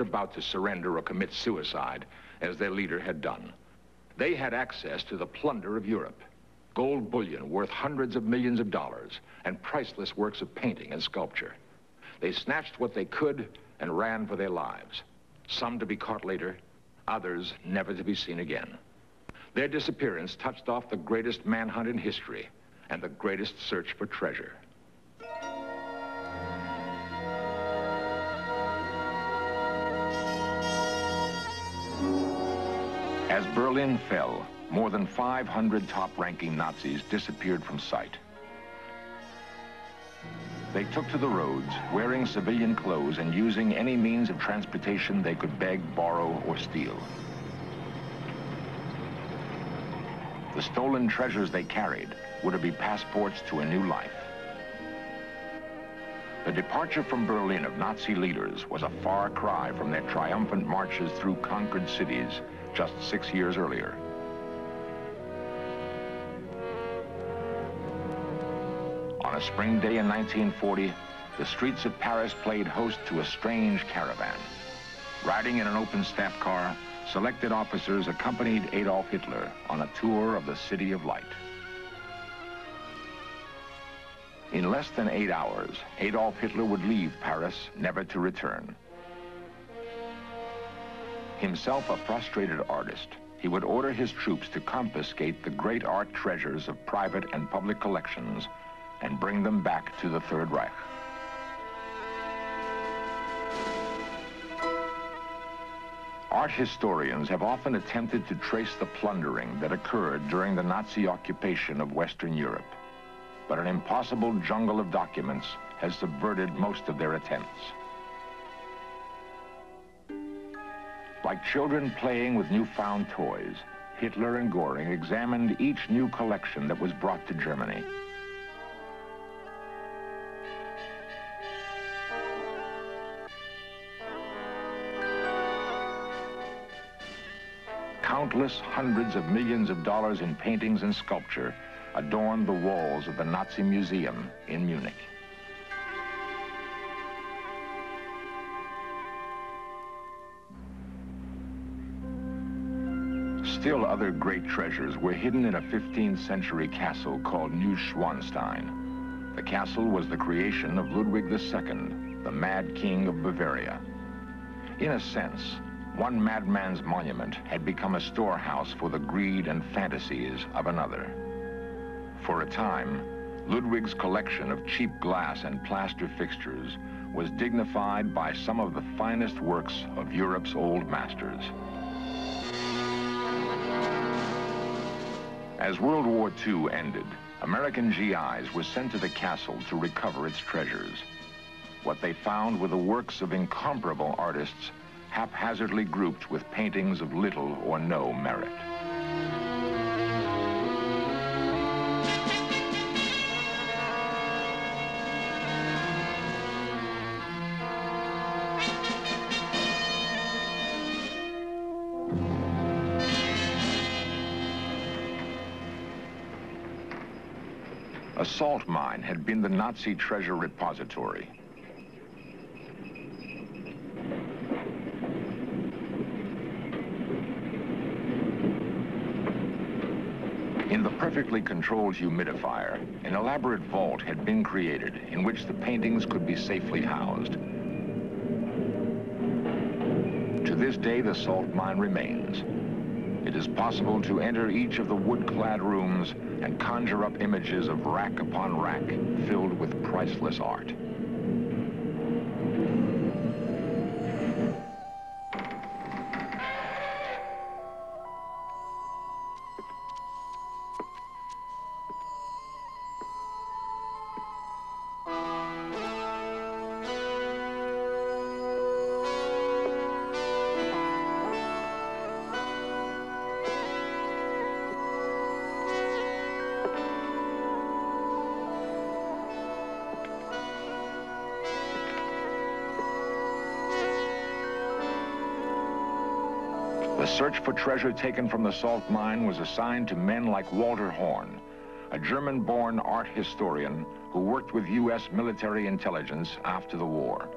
about to surrender or commit suicide, as their leader had done. They had access to the plunder of Europe, gold bullion worth hundreds of millions of dollars, and priceless works of painting and sculpture. They snatched what they could and ran for their lives, some to be caught later, others never to be seen again. Their disappearance touched off the greatest manhunt in history and the greatest search for treasure. As Berlin fell, more than 500 top-ranking Nazis disappeared from sight. They took to the roads, wearing civilian clothes and using any means of transportation they could beg, borrow, or steal. The stolen treasures they carried were to be passports to a new life. The departure from Berlin of Nazi leaders was a far cry from their triumphant marches through conquered cities just 6 years earlier. On a spring day in 1940, the streets of Paris played host to a strange caravan. Riding in an open staff car, selected officers accompanied Adolf Hitler on a tour of the City of Light. In less than 8 hours, Adolf Hitler would leave Paris, never to return. Himself a frustrated artist, he would order his troops to confiscate the great art treasures of private and public collections and bring them back to the Third Reich. Art historians have often attempted to trace the plundering that occurred during the Nazi occupation of Western Europe, but an impossible jungle of documents has subverted most of their attempts. Like children playing with newfound toys, Hitler and Göring examined each new collection that was brought to Germany. Countless hundreds of millions of dollars in paintings and sculpture adorned the walls of the Nazi Museum in Munich. Still other great treasures were hidden in a 15th century castle called Neuschwanstein. The castle was the creation of Ludwig II, the Mad King of Bavaria. In a sense, one madman's monument had become a storehouse for the greed and fantasies of another. For a time, Ludwig's collection of cheap glass and plaster fixtures was dignified by some of the finest works of Europe's old masters. As World War II ended, American GIs were sent to the castle to recover its treasures. What they found were the works of incomparable artists, haphazardly grouped with paintings of little or no merit. A salt mine had been the Nazi treasure repository. In the perfectly controlled humidifier, an elaborate vault had been created in which the paintings could be safely housed. To this day, the salt mine remains. It is possible to enter each of the wood-clad rooms and conjure up images of rack upon rack filled with priceless art. The search for treasure taken from the salt mine was assigned to men like Walter Horn, a German-born art historian who worked with U.S. military intelligence after the war.